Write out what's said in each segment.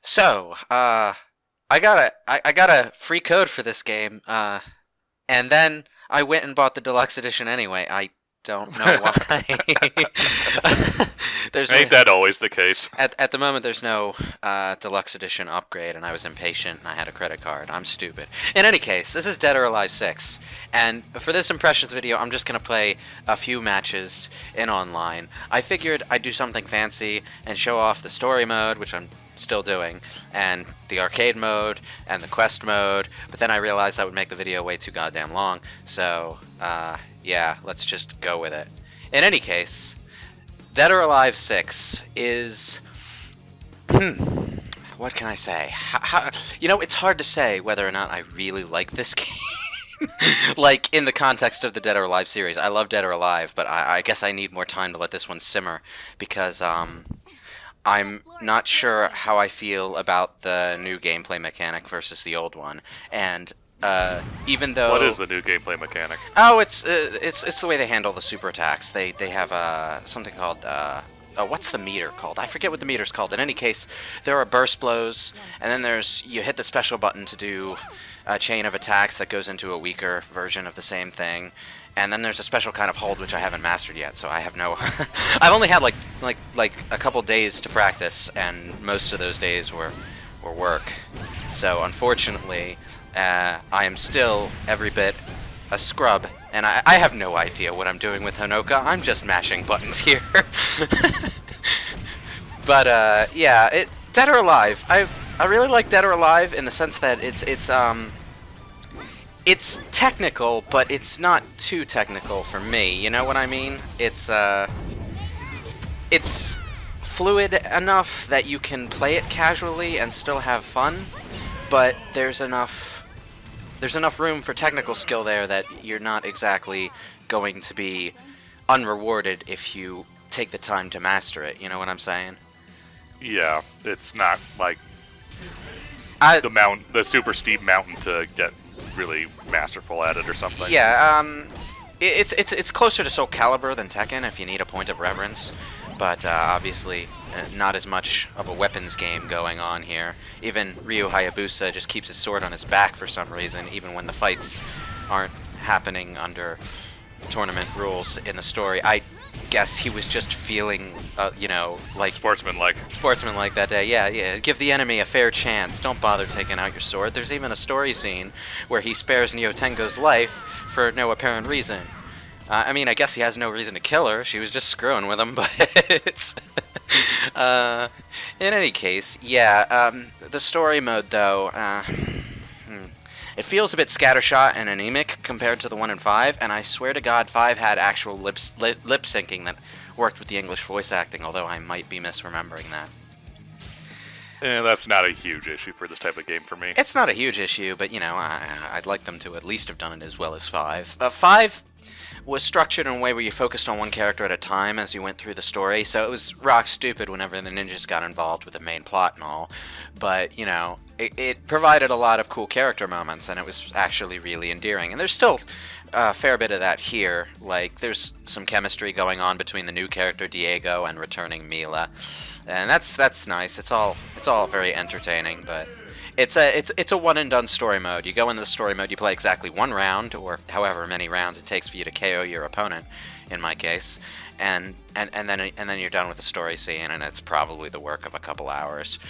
So, I got a free code for this game, and then I went and bought the deluxe edition anyway. I don't know why. There's Ain't that always the case? at the moment there's no deluxe edition upgrade, and I was impatient and I had a credit card. I'm stupid. In any case, this is Dead or Alive 6, and for this impressions video, I'm just gonna play a few matches in online. I figured I'd do something fancy and show off the story mode, which I'm still doing, and the arcade mode and the quest mode, but then I realized that would make the video way too goddamn long, so yeah, let's just go with it. In any case, Dead or Alive 6 is what can I say? It's hard to say whether or not I really like this game. Like, in the context of the Dead or Alive series. I love Dead or Alive, but I guess I need more time to let this one simmer, because I'm not sure how I feel about the new gameplay mechanic versus the old one, and even though What is the new gameplay mechanic? oh, it's the way they handle the super attacks. They have something called oh, what's the meter called? I forget what the meter's called. In any case, there are burst blows, and then you hit the special button to do a chain of attacks that goes into a weaker version of the same thing. And then there's a special kind of hold which I haven't mastered yet, so I have no. I've only had like a couple days to practice, and most of those days were work. So unfortunately, I am still every bit a scrub, and I have no idea what I'm doing with Honoka. I'm just mashing buttons here. But yeah, Dead or Alive. I really like Dead or Alive in the sense that it's technical, but it's not too technical for me. You know what I mean? It's fluid enough that you can play it casually and still have fun, but there's enough room for technical skill there that you're not exactly going to be unrewarded if you take the time to master it. You know what I'm saying? Yeah, it's not like I, the super steep mountain to get really masterful at it or something. yeah, it's closer to Soul Calibur than Tekken if you need a point of reference, but obviously not as much of a weapons game going on here. Even Ryu Hayabusa just keeps his sword on his back for some reason, even when the fights aren't happening under tournament rules in the story. I guess he was just feeling, like Sportsman-like that day. Yeah. Give the enemy a fair chance. Don't bother taking out your sword. There's even a story scene where he spares Nyotengo's life for no apparent reason. I mean, I guess he has no reason to kill her. She was just screwing with him, but in any case, yeah. The story mode, though, it feels a bit scattershot and anemic compared to the one in 5, and I swear to God, 5 had actual lip syncing that worked with the English voice acting, although I might be misremembering that. That's not a huge issue for this type of game for me. It's not a huge issue, but, I'd like them to at least have done it as well as 5. 5 was structured in a way where you focused on one character at a time as you went through the story, so it was rock stupid whenever the ninjas got involved with the main plot and all, but, it provided a lot of cool character moments, and it was actually really endearing, and there's still a fair bit of that here. Like, there's some chemistry going on between the new character Diego and returning Mila, and that's nice. It's all very entertaining, but it's a one and done story mode. You go into the story mode, you play exactly one round, or however many rounds it takes for you to KO your opponent, in my case, and then you're done with the story scene, and it's probably the work of a couple hours.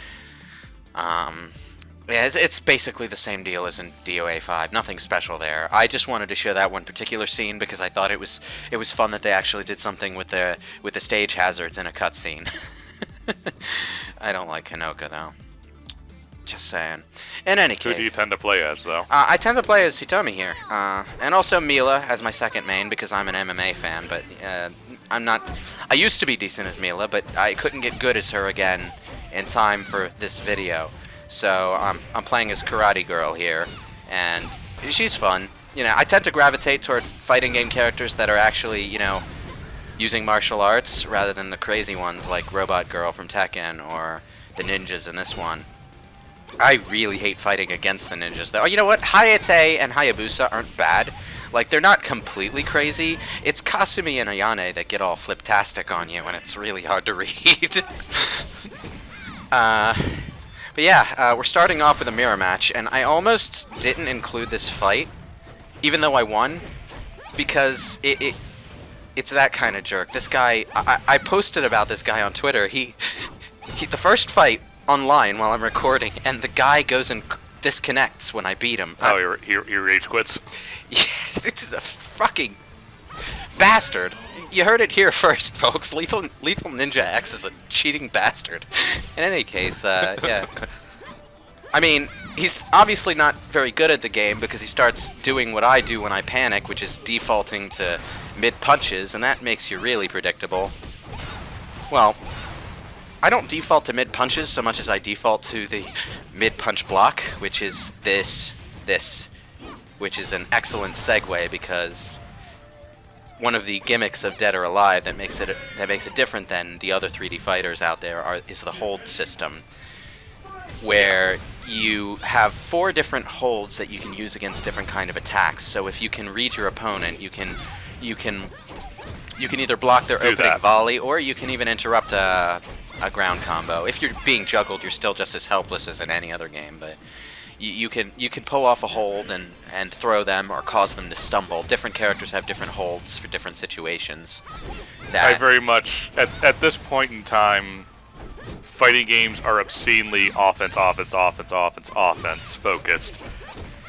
Yeah, it's basically the same deal as in DOA 5. Nothing special there. I just wanted to show that one particular scene because I thought it was fun that they actually did something with the stage hazards in a cutscene. I don't like Hinoka though. Just saying. In any case, Who do you tend to play as, though? I tend to play as Hitomi here, and also Mila as my second main because I'm an MMA fan. But I'm not. I used to be decent as Mila, but I couldn't get good as her again in time for this video. So I'm playing as Karate Girl here, and she's fun. I tend to gravitate toward fighting game characters that are actually, using martial arts rather than the crazy ones like Robot Girl from Tekken or the ninjas in this one. I really hate fighting against the ninjas, though. You know what? Hayate and Hayabusa aren't bad. Like, they're not completely crazy. It's Kasumi and Ayane that get all fliptastic on you, and it's really hard to read. But yeah, we're starting off with a mirror match, and I almost didn't include this fight, even though I won, because it's that kind of jerk. This guy, I posted about this guy on Twitter. He the first fight online while I'm recording, and the guy goes and disconnects when I beat him. Oh, he rage quits? Yeah, this is a fucking bastard. You heard it here first, folks. Lethal Ninja X is a cheating bastard. In any case, yeah. I mean, he's obviously not very good at the game because he starts doing what I do when I panic, which is defaulting to mid-punches, and that makes you really predictable. Well, I don't default to mid-punches so much as I default to the mid-punch block, which is this, which is an excellent segue because one of the gimmicks of Dead or Alive that makes it different than the other 3D fighters out there is the hold system, where you have 4 different holds that you can use against different kind of attacks. So if you can read your opponent, you can either block their opening volley, or you can even interrupt a ground combo. If you're being juggled, you're still just as helpless as in any other game, but you can pull off a hold and throw them or cause them to stumble. Different characters have different holds for different situations. I very much, at this point in time, fighting games are obscenely offense focused,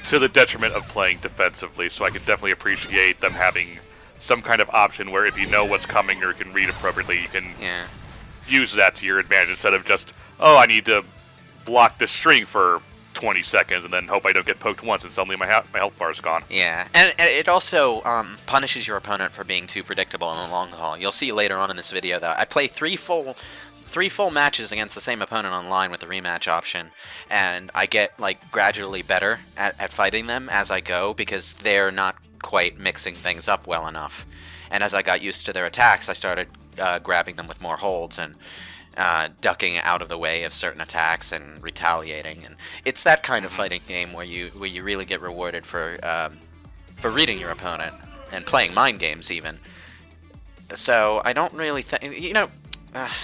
to the detriment of playing defensively, so I can definitely appreciate them having some kind of option where if you know what's coming or you can read appropriately, you can use that to your advantage instead of just, oh, I need to block this string for 20 seconds and then hope I don't get poked once and suddenly my health bar is gone. Yeah, and it also punishes your opponent for being too predictable in the long haul. You'll see later on in this video that I play three full matches against the same opponent online with the rematch option, and I get like gradually better at fighting them as I go because they're not quite mixing things up well enough. And as I got used to their attacks, I started grabbing them with more holds and ducking out of the way of certain attacks and retaliating. And it's that kind of fighting game where you really get rewarded for reading your opponent and playing mind games even. So I don't really think,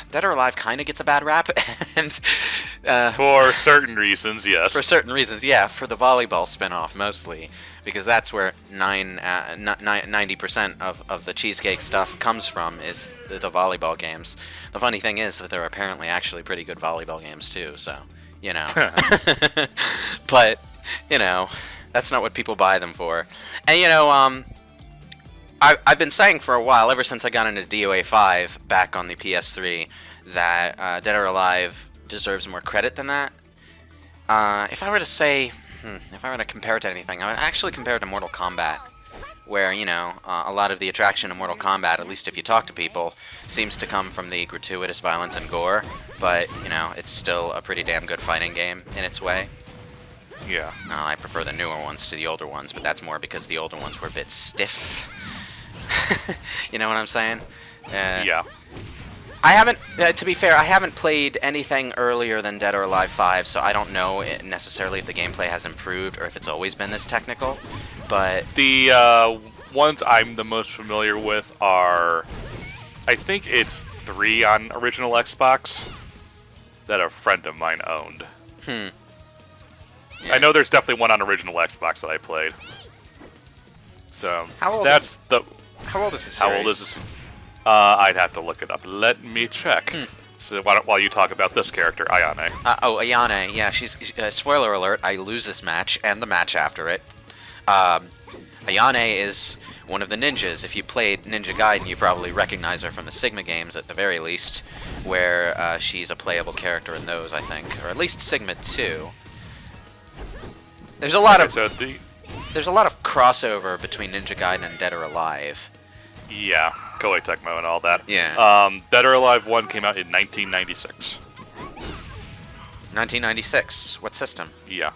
Dead or Alive kind of gets a bad rap, and for certain reasons, yes. For certain reasons, yeah. For the volleyball spin-off, mostly, because that's where 90% of the cheesecake stuff comes from, is the volleyball games. The funny thing is that they're apparently actually pretty good volleyball games too. So, but that's not what people buy them for. And I've been saying for a while, ever since I got into DOA 5 back on the PS3, that Dead or Alive deserves more credit than that. If I were to compare it to anything, I would actually compare it to Mortal Kombat, where, a lot of the attraction of Mortal Kombat, at least if you talk to people, seems to come from the gratuitous violence and gore, but, it's still a pretty damn good fighting game in its way. Yeah. I prefer the newer ones to the older ones, but that's more because the older ones were a bit stiff. You know what I'm saying? Yeah. I haven't, to be fair, I haven't played anything earlier than Dead or Alive 5, so I don't know necessarily if the gameplay has improved or if it's always been this technical, but... The ones I'm the most familiar with are, I think it's 3 on original Xbox that a friend of mine owned. Yeah. I know there's definitely one on original Xbox that I played. So, How old is this series? How old is this? I'd have to look it up. Let me check. So while you talk about this character, Ayane. Ayane, yeah, she's... spoiler alert, I lose this match, and the match after it. Ayane is one of the ninjas. If you played Ninja Gaiden, you probably recognize her from the Sigma games, at the very least, where she's a playable character in those, I think. Or at least Sigma 2. There's a lot of... There's a lot of crossover between Ninja Gaiden and Dead or Alive. Yeah, Koei Tecmo and all that. Yeah. Dead or Alive 1 came out in 1996. 1996. What system? Yeah.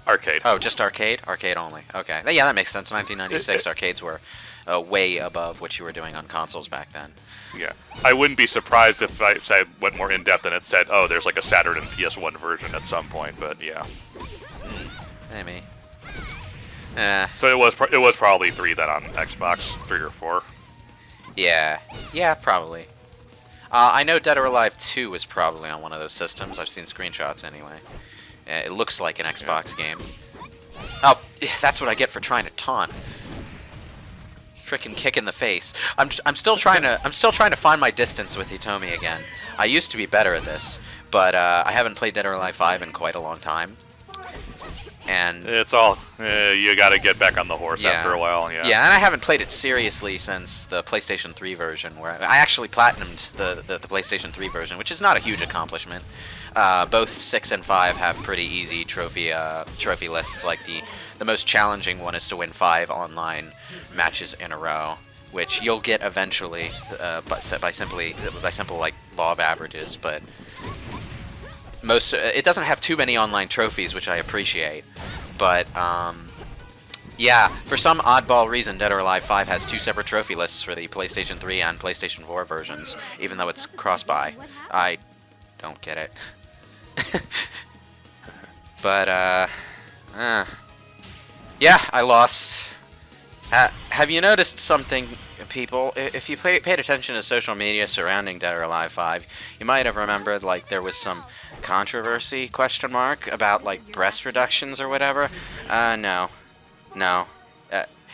Arcade. Oh, just arcade? Arcade only. Okay. Yeah, that makes sense. 1996 arcades were way above what you were doing on consoles back then. Yeah. I wouldn't be surprised if I went more in-depth and it said, oh, there's like a Saturn and PS1 version at some point, but yeah. Maybe. So it was probably 3 then on Xbox, 3 or 4. Yeah, probably. I know Dead or Alive 2 is probably on one of those systems. I've seen screenshots anyway. It looks like an Xbox game. Oh, that's what I get for trying to taunt. Frickin' kick in the face. I'm still trying to find my distance with Hitomi again. I used to be better at this, but I haven't played Dead or Alive 5 in quite a long time. And it's all you got to get back on the horse after a while. Yeah. Yeah, and I haven't played it seriously since the PlayStation 3 version, where I actually platinumed the PlayStation 3 version, which is not a huge accomplishment. Both 6 and 5 have pretty easy trophy lists. Like the most challenging one is to win 5 online matches in a row, which you'll get eventually by simple like law of averages. But it doesn't have too many online trophies, which I appreciate. But yeah, for some oddball reason, Dead or Alive 5 has 2 separate trophy lists for the PlayStation 3 and PlayStation 4 versions, even though it's cross-buy. I don't get it. But yeah, I lost. Have you noticed something, people? If you paid attention to social media surrounding Dead or Alive 5, you might have remembered like there was some controversy about like breast reductions or whatever. No.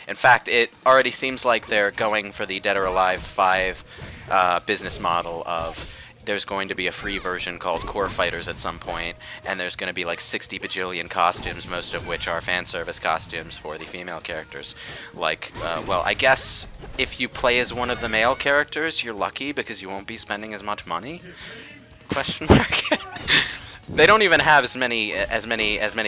In fact, it already seems like they're going for the Dead or Alive 5 business model of there's going to be a free version called Core Fighters at some point, and there's going to be like 60 bajillion costumes, most of which are fan service costumes for the female characters. Like, well, I guess if you play as one of the male characters, you're lucky because you won't be spending as much money? Question mark. They don't even have as many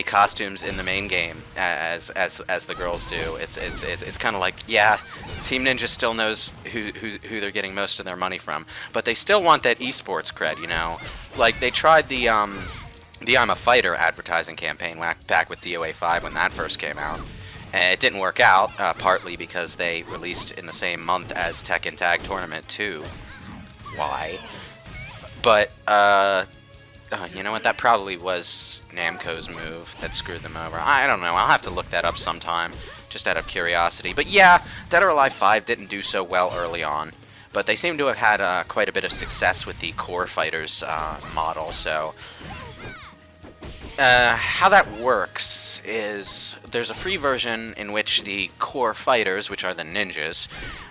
costumes in the main game as the girls do. It's kind of like, yeah, Team Ninja still knows who they're getting most of their money from, but they still want that esports cred, you know. Like they tried the I'm a Fighter advertising campaign back with DOA 5 when that first came out, and it didn't work out, partly because they released in the same month as Tekken Tag Tournament 2. Why? But you know what? That probably was Namco's move that screwed them over. I don't know. I'll have to look that up sometime, just out of curiosity. But yeah, Dead or Alive 5 didn't do so well early on, but they seem to have had quite a bit of success with the Core Fighters model. So how that works is there's a free version in which the Core Fighters, which are the ninjas,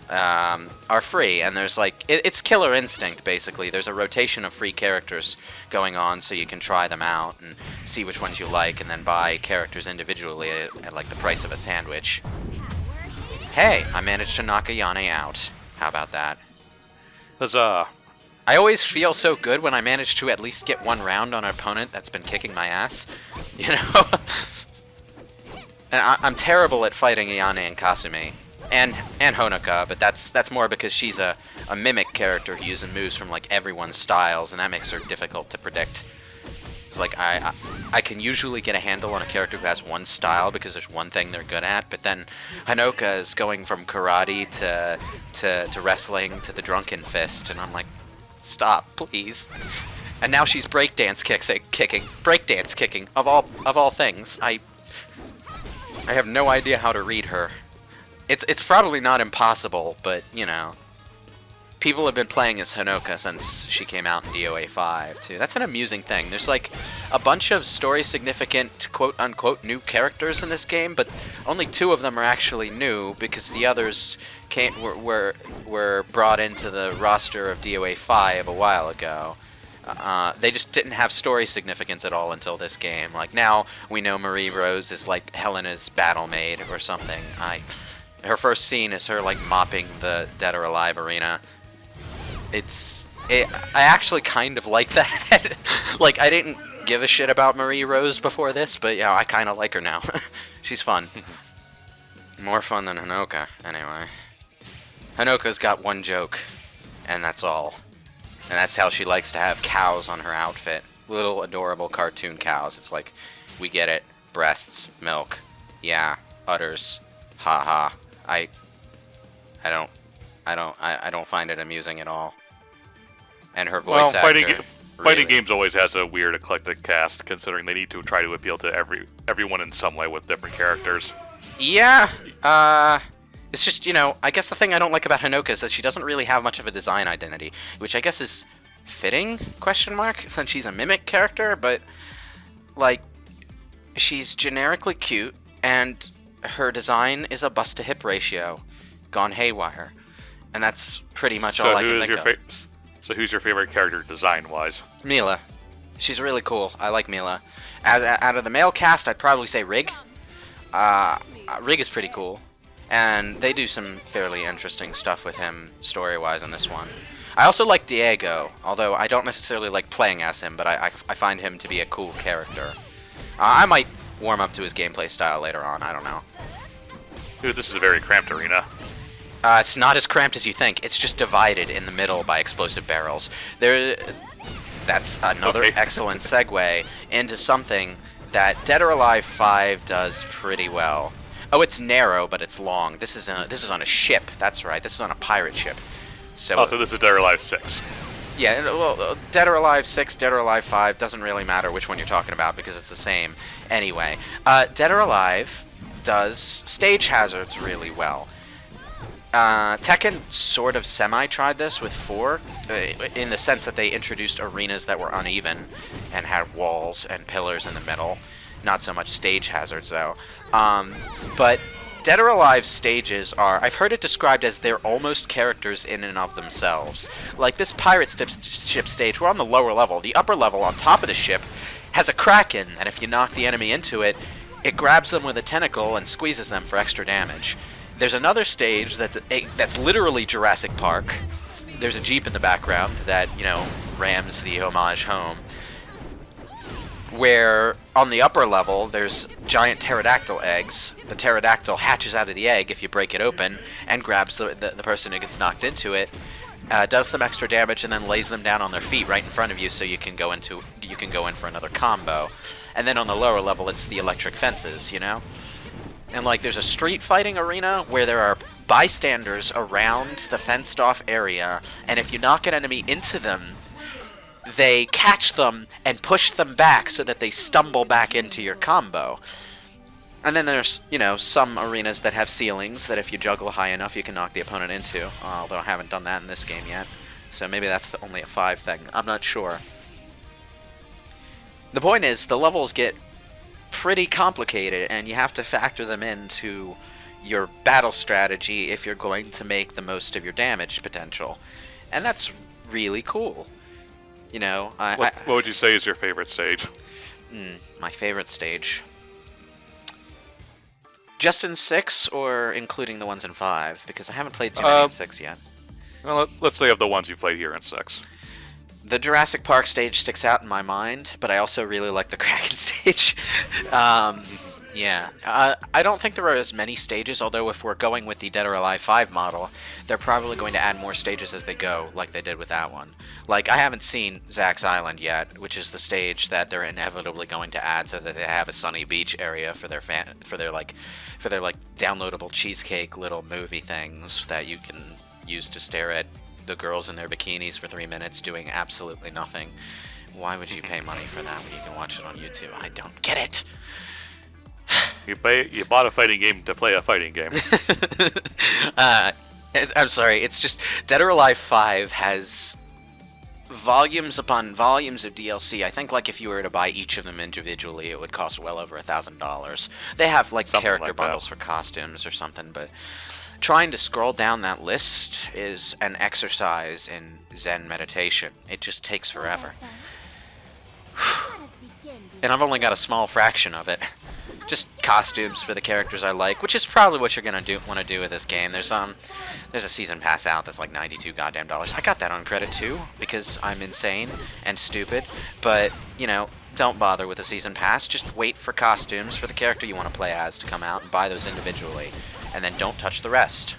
are free, and there's like it's Killer Instinct basically. There's a rotation of free characters going on, so you can try them out and see which ones you like, and then buy characters individually at like the price of a sandwich. Hey, I managed to knock Ayane out. How about that? Huzzah! I always feel so good when I manage to at least get one round on an opponent that's been kicking my ass. You know. And I'm terrible at fighting Ayane and Kasumi. And Honoka, but that's more because she's a mimic character who uses moves from like everyone's styles, and that makes her difficult to predict. It's like I can usually get a handle on a character who has one style because there's one thing they're good at, but then Honoka is going from karate to wrestling to the drunken fist, and I'm like, stop, please. And now she's breakdance kicking of all things. I have no idea how to read her. It's probably not impossible, but, you know, people have been playing as Honoka since she came out in DOA 5, too. That's an amusing thing. There's, like, a bunch of story-significant, quote-unquote, new characters in this game, but only 2 of them are actually new, because the others were brought into the roster of DOA 5 a while ago. They just didn't have story significance at all until this game. Like, now we know Marie Rose is, like, Helena's battle maid or something. Her first scene is her, like, mopping the Dead or Alive arena. I actually kind of like that. Like, I didn't give a shit about Marie Rose before this, but, yeah, I kind of like her now. She's fun. More fun than Honoka, anyway. Honoka's got one joke, and that's all. And that's how she likes to have cows on her outfit. Little adorable cartoon cows. It's like, we get it. Breasts, milk. Yeah, udders. Ha ha. I don't find it amusing at all. And her voice actor. Fighting games always has a weird eclectic cast, considering they need to try to appeal to everyone in some way with different characters. Yeah. It's just, you know, I guess the thing I don't like about Hinoka is that she doesn't really have much of a design identity, which I guess is fitting, question mark, since she's a mimic character, but, like, she's generically cute, and her design is a bust-to-hip ratio gone haywire, and that's pretty much all I can think of. So who's your favorite character design-wise? Mila. She's really cool. I like Mila. Out of the male cast, I'd probably say Rig. Rig is pretty cool. And they do some fairly interesting stuff with him story-wise in this one. I also like Diego, although I don't necessarily like playing as him, but I find him to be a cool character. I might warm up to his gameplay style later on, I don't know. Dude, this is a very cramped arena. It's not as cramped as you think. It's just divided in the middle by explosive barrels. That's another excellent segue into something that Dead or Alive 5 does pretty well. Oh, it's narrow, but it's long. This is on a ship. That's right. This is on a pirate ship. So this is Dead or Alive 6. Yeah, well, Dead or Alive 6, Dead or Alive 5, doesn't really matter which one you're talking about because it's the same. Anyway, Dead or Alive does stage hazards really well. Tekken sort of semi-tried this with 4, in the sense that they introduced arenas that were uneven and had walls and pillars in the middle. Not so much stage hazards, though. But Dead or Alive stages are, I've heard it described as they're almost characters in and of themselves. Like this pirate ship stage, we're on the lower level. The upper level, on top of the ship, has a kraken, and if you knock the enemy into it, it grabs them with a tentacle and squeezes them for extra damage. There's another stage that's literally Jurassic Park. There's a Jeep in the background that, you know, rams the homage home. Where on the upper level, there's giant pterodactyl eggs. The pterodactyl hatches out of the egg if you break it open and grabs the person who gets knocked into it, does some extra damage, and then lays them down on their feet right in front of you so you can go in for another combo. And then on the lower level, it's the electric fences, you know? And, like, there's a street fighting arena where there are bystanders around the fenced-off area, and if you knock an enemy into them, they catch them and push them back so that they stumble back into your combo. And then there's, you know, some arenas that have ceilings that if you juggle high enough, you can knock the opponent into, although I haven't done that in this game yet. So maybe that's only a 5 thing. I'm not sure. The point is, the levels get pretty complicated, and you have to factor them into your battle strategy if you're going to make the most of your damage potential. And that's really cool. You know, what would you say is your favorite stage? My favorite stage. Just in 6, or including the ones in 5? Because I haven't played too many in 6 yet. Well, let's say of the ones you played here in 6. The Jurassic Park stage sticks out in my mind, but I also really like the Kraken stage. Yeah. I don't think there are as many stages, although if we're going with the Dead or Alive 5 model, they're probably going to add more stages as they go, like they did with that one. Like, I haven't seen Zack's Island yet, which is the stage that they're inevitably going to add so that they have a sunny beach area for their downloadable cheesecake little movie things that you can use to stare at the girls in their bikinis for 3 minutes doing absolutely nothing. Why would you pay money for that when you can watch it on YouTube? I don't get it. You bought a fighting game to play a fighting game. I'm sorry, it's just Dead or Alive 5 has volumes upon volumes of DLC. I think, like, if you were to buy each of them individually, it would cost well over $1,000. They have, like, something character like bundles for costumes or something, but trying to scroll down that list is an exercise in Zen meditation. It just takes forever. And I've only got a small fraction of it. Just costumes for the characters I like, which is probably what you're gonna want to do with this game. There's a season pass out that's like $92 goddamn. I got that on credit too because I'm insane and stupid. But you know, don't bother with the season pass. Just wait for costumes for the character you want to play as to come out and buy those individually, and then don't touch the rest.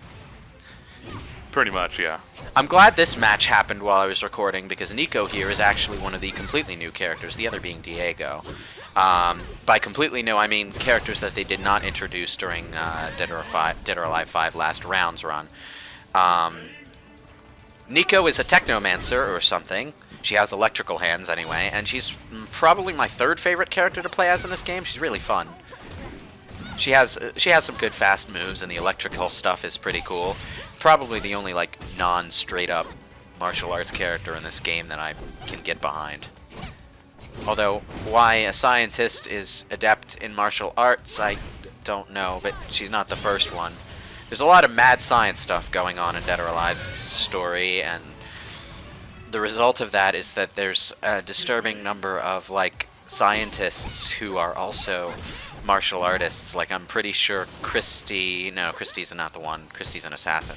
Pretty much, yeah. I'm glad this match happened while I was recording because Nico here is actually one of the completely new characters, the other being Diego. By completely new, I mean characters that they did not introduce during Dead or Alive 5 last round's run. Nico is a technomancer or something. She has electrical hands anyway, and she's probably my 3rd favorite character to play as in this game. She's really fun. She has some good fast moves, and the electrical stuff is pretty cool. Probably the only like non-straight up martial arts character in this game that I can get behind. Although why a scientist is adept in martial arts, I don't know, but she's not the first one. There's a lot of mad science stuff going on in Dead or Alive's story, and the result of that is that there's a disturbing number of like scientists who are also martial artists. Like, I'm pretty sure Christy's not the one. Christy's an assassin.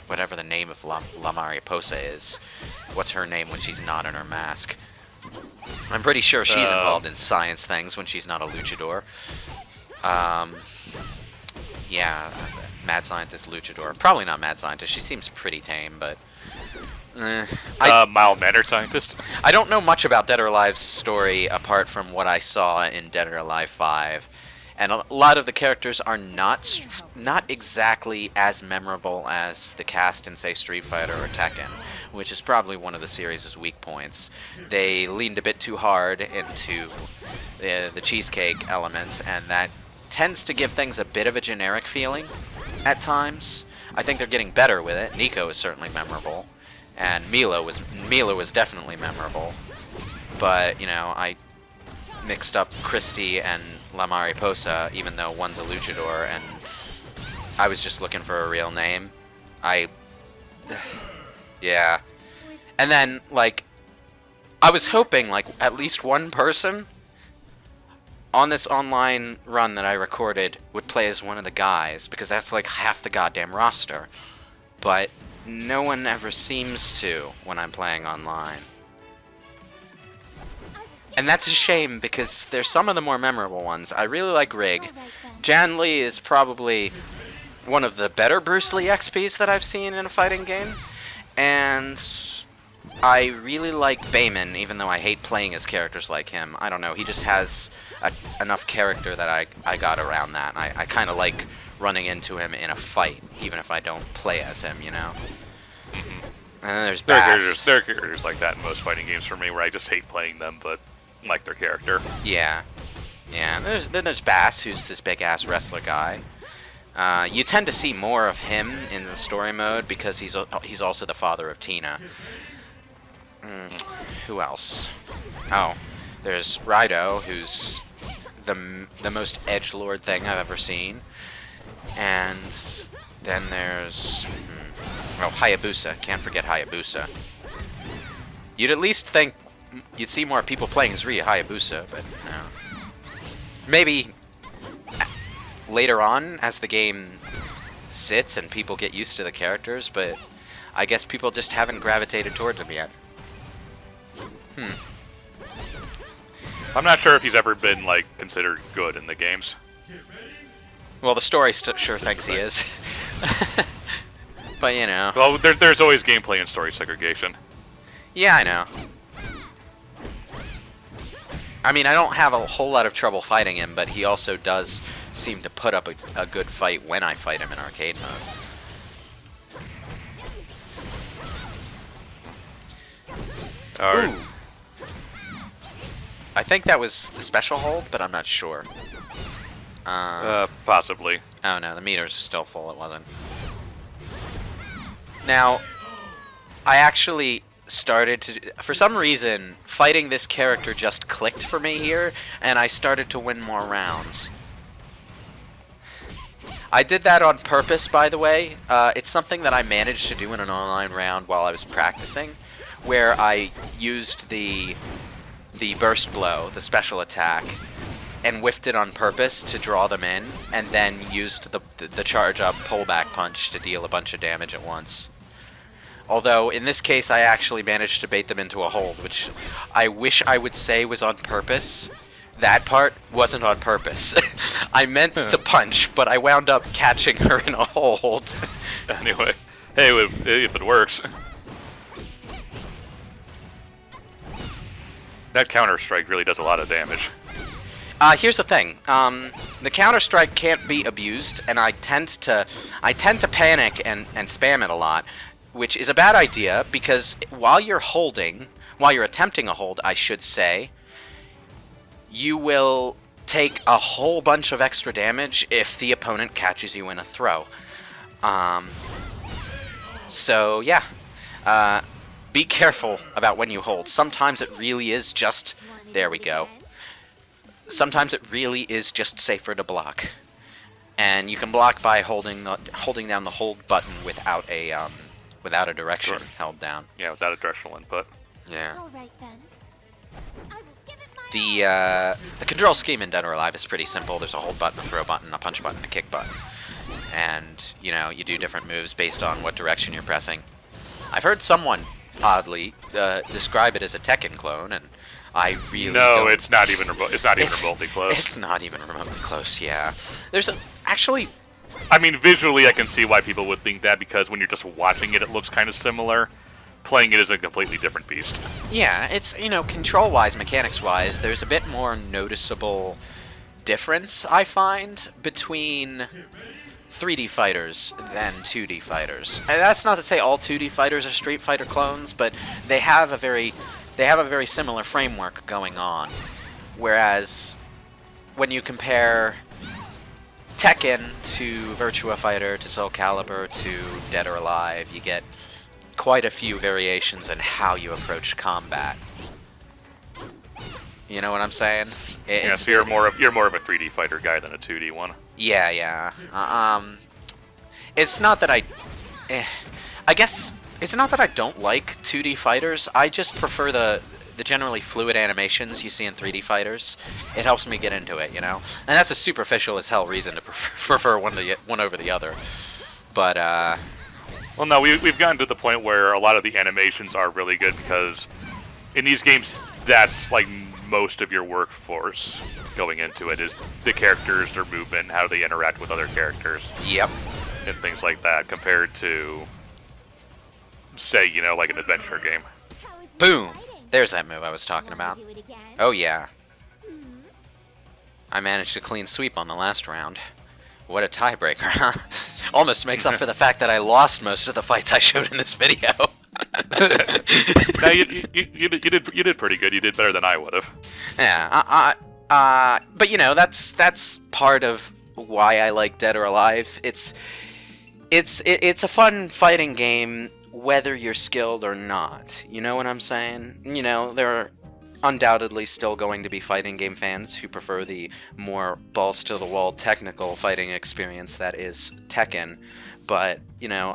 Whatever the name of La Mariposa is. What's her name when she's not in her mask? I'm pretty sure she's involved in science things when she's not a luchador. Yeah, mad scientist luchador. Probably not mad scientist. She seems pretty tame, but... mild-mannered scientist. I don't know much about Dead or Alive's story apart from what I saw in Dead or Alive 5, and a lot of the characters are not exactly as memorable as the cast in, say, Street Fighter or Tekken, which is probably one of the series' weak points. They leaned a bit too hard into the cheesecake element, and that tends to give things a bit of a generic feeling at times. I think they're getting better with it. Nico is certainly memorable. And Mila was definitely memorable, but you know, I mixed up Christy and La Mariposa, even though one's a luchador, and I was just looking for a real name. Yeah, and then like I was hoping like at least one person on this online run that I recorded would play as one of the guys, because that's like half the goddamn roster, but no one ever seems to when I'm playing online. And that's a shame, because they're some of the more memorable ones. I really like Rig. Jan Lee is probably one of the better Bruce Lee XPs that I've seen in a fighting game. And I really like Bayman, even though I hate playing as characters like him. I don't know, he just has enough character that I got around that. And I kind of like running into him in a fight, even if I don't play as him, you know? And then there's Bass. There are characters like that in most fighting games for me, where I just hate playing them, but like their character. Yeah. Yeah, then there's Bass, who's this big-ass wrestler guy. You tend to see more of him in the story mode, because he's also the father of Tina. Who else? Oh, there's Raido, who's the most edgelord thing I've ever seen. And then there's... Hayabusa. Can't forget Hayabusa. You'd at least think you'd see more people playing as Ryu Hayabusa, but no. Maybe later on, as the game sits and people get used to the characters, but I guess people just haven't gravitated towards them yet. I'm not sure if he's ever been, like, considered good in the games. Well, the story sure thinks he is. But, you know. Well, there's always gameplay and story segregation. Yeah, I know. I mean, I don't have a whole lot of trouble fighting him, but he also does seem to put up a good fight when I fight him in arcade mode. Ooh. I think that was the special hold, but I'm not sure. Possibly. Oh no, the meter's still full. It wasn't. Now, I actually started to... For some reason, fighting this character just clicked for me here, and I started to win more rounds. I did that on purpose, by the way. It's something that I managed to do in an online round while I was practicing, where I used the burst blow, the special attack, and whiffed it on purpose to draw them in, and then used the charge-up pullback punch to deal a bunch of damage at once. Although, in this case, I actually managed to bait them into a hold, which I wish I would say was on purpose. That part wasn't on purpose. I meant to punch, but I wound up catching her in a hold. Anyway, hey, if it works. That counter-strike really does a lot of damage. Here's the thing. The counter-strike can't be abused, and I tend to panic and spam it a lot, which is a bad idea, because while you're attempting a hold, I should say, you will take a whole bunch of extra damage if the opponent catches you in a throw. So yeah, be careful about when you hold. Sometimes it really is just, there we go. Sometimes it really is just safer to block, and you can block by holding down the hold button without a direction held down. Yeah, without a directional input. Yeah. All right then. I will give it my all. The control scheme in Dead or Alive is pretty simple. There's a hold button, a throw button, a punch button, a kick button. And, you know, you do different moves based on what direction you're pressing. I've heard someone, oddly, describe it as a Tekken clone, and I really don't. It's not even remotely close. It's not even remotely close, yeah. Actually... I mean, visually I can see why people would think that, because when you're just watching it, it looks kind of similar. Playing it is a completely different beast. Yeah, it's, you know, control-wise, mechanics-wise, there's a bit more noticeable difference, I find, between 3D fighters than 2D fighters. And that's not to say all 2D fighters are Street Fighter clones, but they have a very similar framework going on. Whereas when you compare Tekken to Virtua Fighter to Soul Calibur to Dead or Alive, you get quite a few variations in how you approach combat. You know what I'm saying? Yeah, so you're more of a 3D fighter guy than a 2D one. Yeah, yeah. It's not that I guess it's not that I don't like 2D fighters. I just prefer the generally fluid animations you see in 3D fighters. It helps me get into it, you know? And that's a superficial as hell reason to prefer one over the other. But, Well, no, we've gotten to the point where a lot of the animations are really good, because in these games, that's like most of your workforce going into it, is the characters, their movement, how they interact with other characters. Yep. And things like that, compared to, say, you know, like an adventure game. How is Boom! fighting? There's that move I was talking Wanna about. do it again? Oh, yeah. I managed a clean sweep on the last round. What a tiebreaker, huh? Almost makes up for the fact that I lost most of the fights I showed in this video. No, you did pretty good. You did better than I would have. Yeah, but you know, that's part of why I like Dead or Alive. It's a fun fighting game whether you're skilled or not. You know what I'm saying? You know, there are undoubtedly still going to be fighting game fans who prefer the more balls-to-the-wall technical fighting experience that is Tekken, but, you know,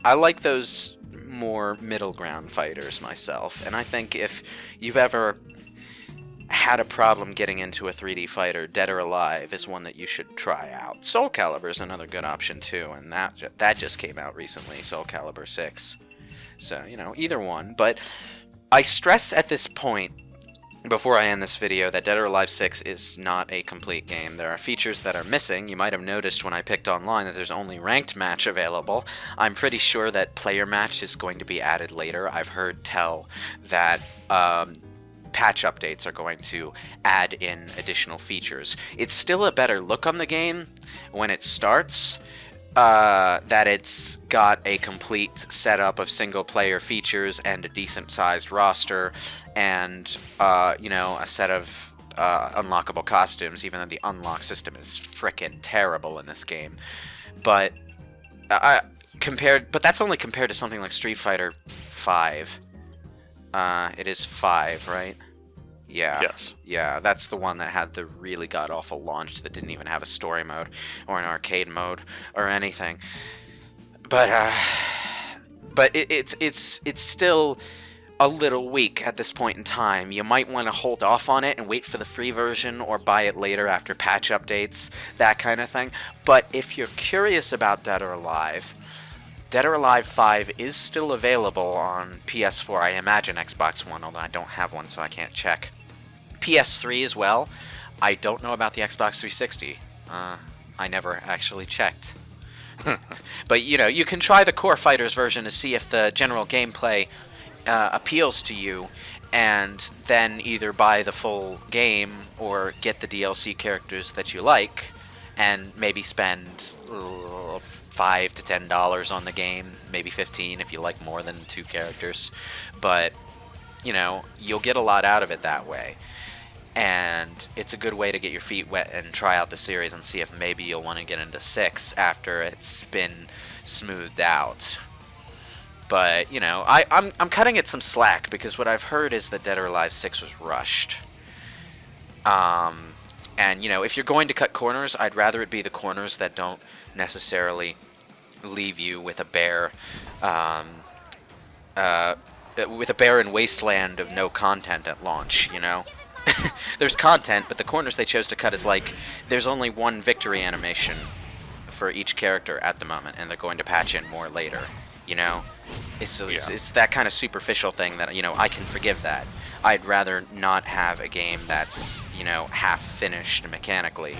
I like those more middle ground fighters myself, and I think if you've ever had a problem getting into a 3D fighter, Dead or Alive is one that you should try out. Soul Calibur is another good option too, and that just came out recently, Soul Calibur 6. So, you know, either one, but I stress at this point, before I end this video, that Dead or Alive 6 is not a complete game. There are features that are missing. You might have noticed when I picked online that there's only ranked match available. I'm pretty sure that player match is going to be added later. I've heard tell that patch updates are going to add in additional features. It's still a better look on the game when it starts, that it's got a complete setup of single-player features and a decent-sized roster, and, you know, a set of unlockable costumes, even though the unlock system is frickin' terrible in this game. But but that's only compared to something like Street Fighter 5. It is 5, right? Yeah. Yes. Yeah, that's the one that had the really god-awful launch that didn't even have a story mode or an arcade mode or anything. But it's still a little weak at this point in time. You might want to hold off on it and wait for the free version or buy it later after patch updates, that kind of thing. But if you're curious about Dead or Alive 5 is still available on PS4. I imagine Xbox One, although I don't have one, so I can't check. PS3 as well. I don't know about the Xbox 360. I never actually checked. But, you know, you can try the Core Fighters version to see if the general gameplay appeals to you, and then either buy the full game or get the DLC characters that you like, and maybe spend $5 to $10 on the game, maybe $15 if you like more than 2 characters. But, you know, you'll get a lot out of it that way. and it's a good way to get your feet wet and try out the series and see if maybe you'll want to get into 6 after it's been smoothed out. But, you know, I'm cutting it some slack because what I've heard is that Dead or Alive 6 was rushed. And, you know, if you're going to cut corners, I'd rather it be the corners that don't necessarily leave you with a bare and wasteland of no content at launch, you know? There's content, but the corners they chose to cut is like, there's only one victory animation for each character at the moment, and they're going to patch in more later, you know? It's that kind of superficial thing that, you know, I can forgive that. I'd rather not have a game that's, you know, half finished mechanically.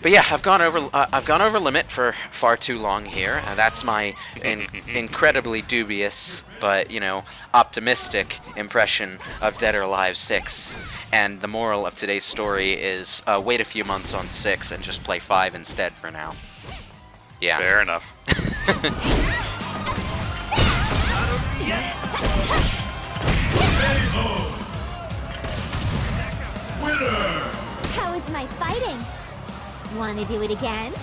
But yeah, I've gone over limit for far too long here. That's my incredibly dubious but, you know, optimistic impression of Dead or Alive 6. And the moral of today's story is wait a few months on 6 and just play 5 instead for now. Yeah. Fair enough. How is my fighting? Want to do it again?